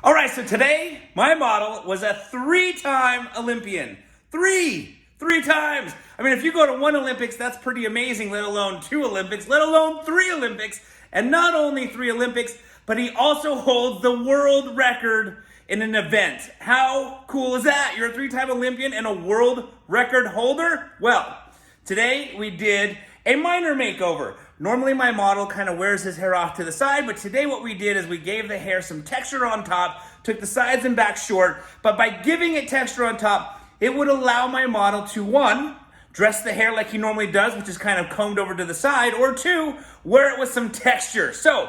All right, so today my model was a three-time Olympian. Three times. I mean, if you go to one Olympics, that's pretty amazing, let alone two Olympics, let alone three Olympics. And not only three Olympics, but he also holds the world record in an event. How cool is that? You're a three-time Olympian and a world record holder? Well, today we did a minor makeover. Normally my model kind of wears his hair off to the side, but today what we did is we gave the hair some texture on top, took the sides and back short, but by giving it texture on top, it would allow my model to, one, dress the hair like he normally does, which is kind of combed over to the side, or two, wear it with some texture. So,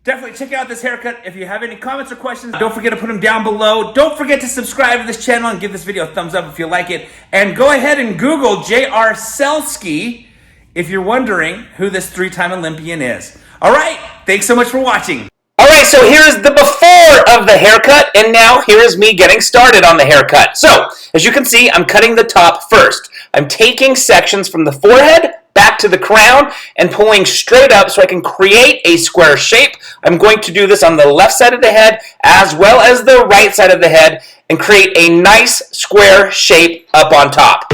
definitely check out this haircut. If you have any comments or questions, don't forget to put them down below. Don't forget to subscribe to this channel and give this video a thumbs up if you like it. And go ahead and Google J.R. Selski if you're wondering who this three-time Olympian is. All right, thanks so much for watching. All right, so here's the before of the haircut, and now here is me getting started on the haircut. So, as you can see, I'm cutting the top first. I'm taking sections from the forehead back to the crown and pulling straight up so I can create a square shape. I'm going to do this on the left side of the head as well as the right side of the head and create a nice square shape up on top.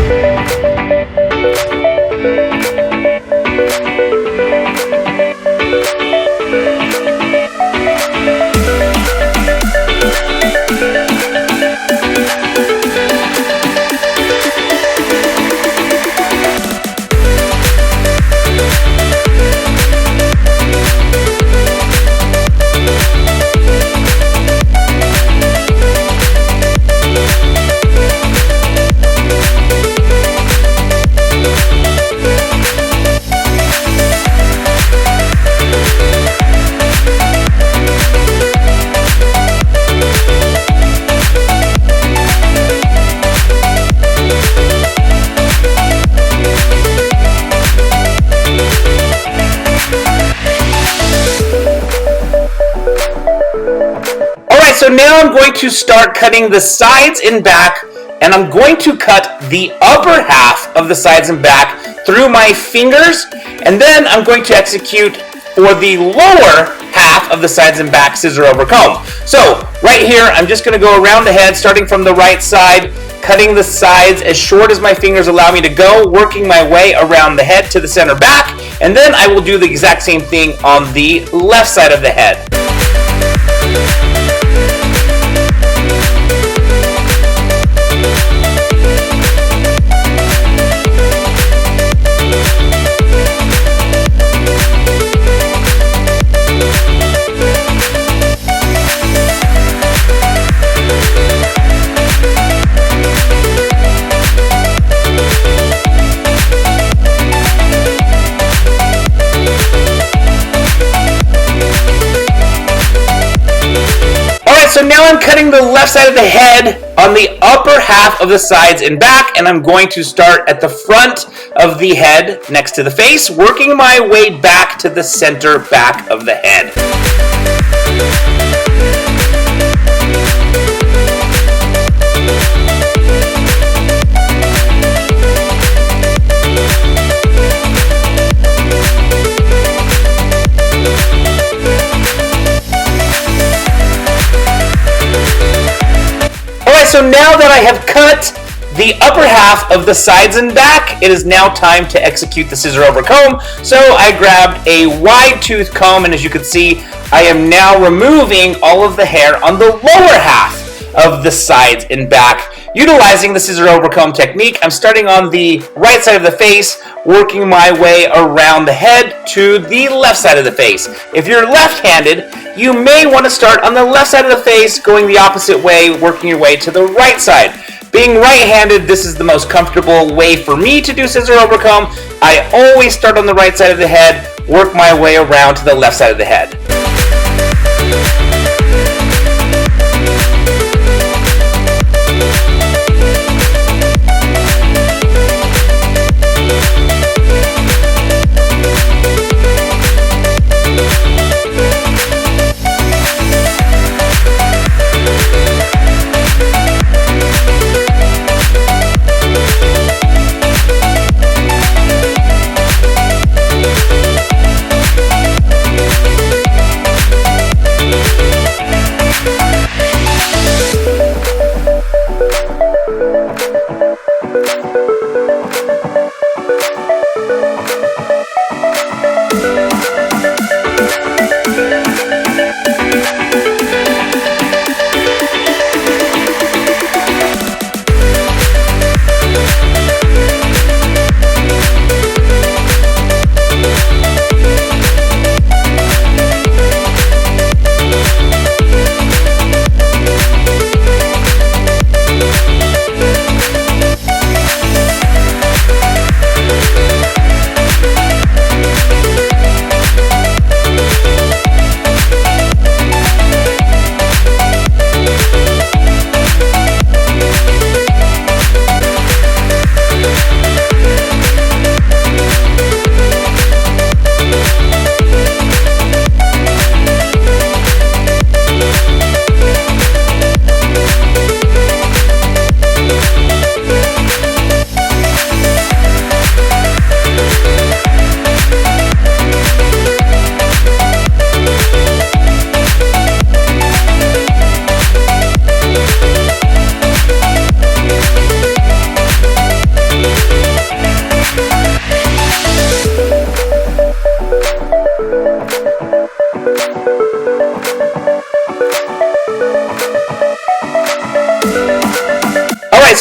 So now I'm going to start cutting the sides and back, and I'm going to cut the upper half of the sides and back through my fingers, and then I'm going to execute for the lower half of the sides and back scissor over comb. So right here, I'm just going to go around the head, starting from the right side, cutting the sides as short as my fingers allow me to go, working my way around the head to the center back, and then I will do the exact same thing on the left side of the head. So now I'm cutting the left side of the head on the upper half of the sides and back, and I'm going to start at the front of the head next to the face, working my way back to the center back of the head. So now that I have cut the upper half of the sides and back, it is now time to execute the scissor over comb. So I grabbed a wide tooth comb, and as you can see, I am now removing all of the hair on the lower half of the sides and back. Utilizing the scissor over comb technique, I'm starting on the right side of the face, working my way around the head to the left side of the face. If you're left-handed, you may want to start on the left side of the face, going the opposite way, working your way to the right side. Being right-handed, this is the most comfortable way for me to do scissor over comb. I always start on the right side of the head, work my way around to the left side of the head.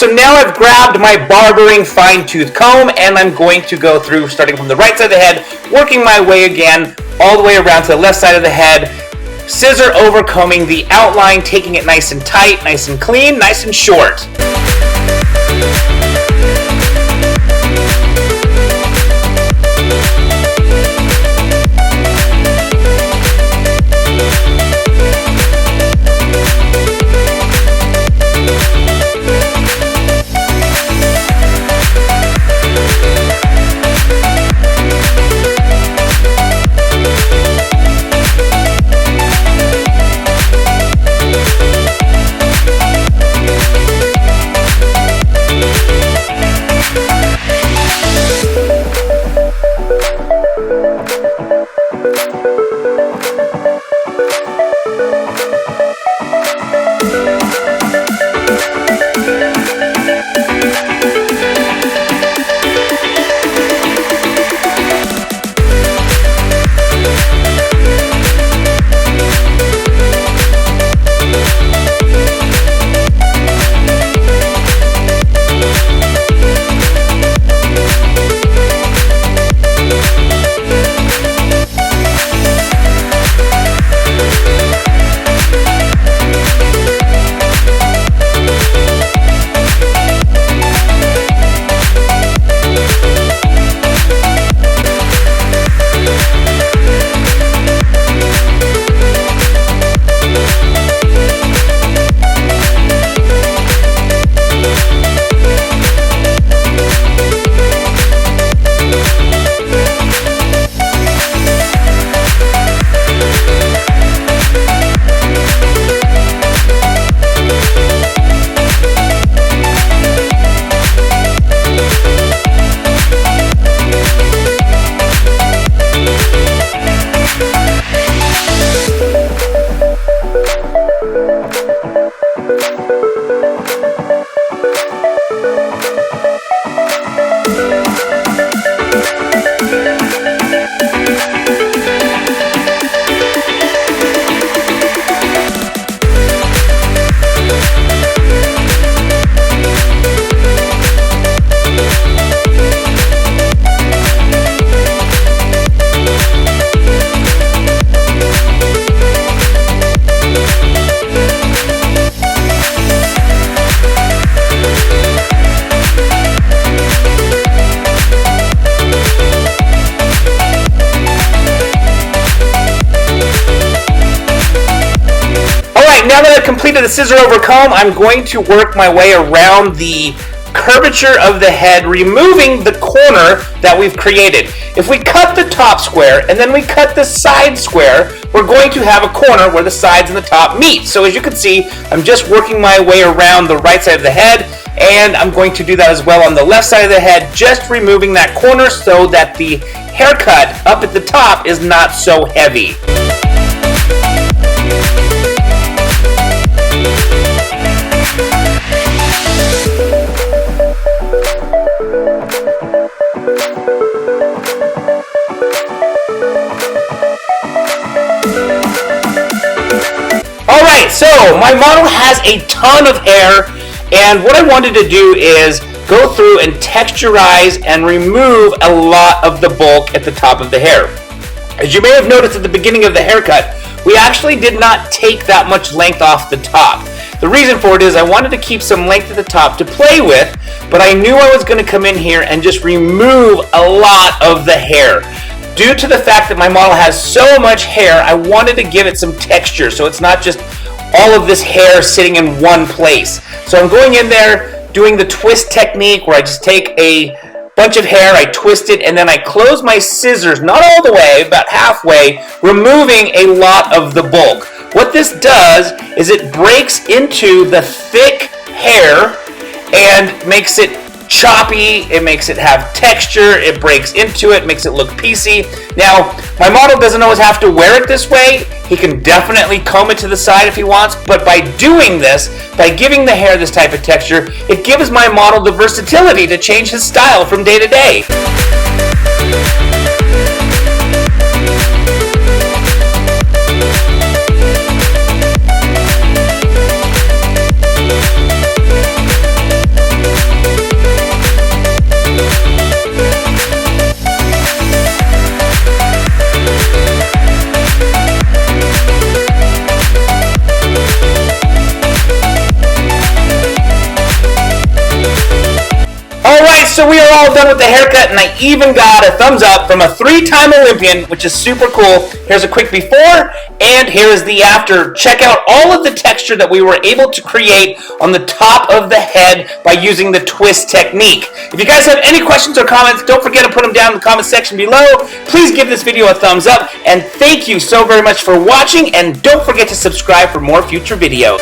so now I've grabbed my barbering fine tooth comb and I'm going to go through, starting from the right side of the head, working my way again all the way around to the left side of the head, scissor over combing the outline, taking it nice and tight, nice and clean, nice and short. Now that I've completed the scissor over comb, I'm going to work my way around the curvature of the head, removing the corner that we've created. If we cut the top square and then we cut the side square, we're going to have a corner where the sides and the top meet. So as you can see, I'm just working my way around the right side of the head, and I'm going to do that as well on the left side of the head, just removing that corner so that the haircut up at the top is not so heavy. Alright, so my model has a ton of hair, and what I wanted to do is go through and texturize and remove a lot of the bulk at the top of the hair. As you may have noticed at the beginning of the haircut, we actually did not take that much length off the top. The reason for it is I wanted to keep some length at the top to play with, but I knew I was going to come in here and just remove a lot of the hair. Due to the fact that my model has so much hair, I wanted to give it some texture so it's not just all of this hair sitting in one place. So I'm going in there doing the twist technique where I just take a bunch of hair, I twist it, and then I close my scissors, not all the way, about halfway, removing a lot of the bulk. What this does is it breaks into the thick hair and makes it choppy, it makes it have texture, it breaks into it, makes it look piecey. Now, my model doesn't always have to wear it this way. He can definitely comb it to the side if he wants, but by doing this, by giving the hair this type of texture, it gives my model the versatility to change his style from day to day. so we are all done with the haircut, and I even got a thumbs up from a 3-time Olympian, which is super cool. Here's a quick before, and here is the after. Check out all of the texture that we were able to create on the top of the head by using the twist technique. If you guys have any questions or comments, don't forget to put them down in the comment section below. Please give this video a thumbs up, and thank you so very much for watching, and don't forget to subscribe for more future videos.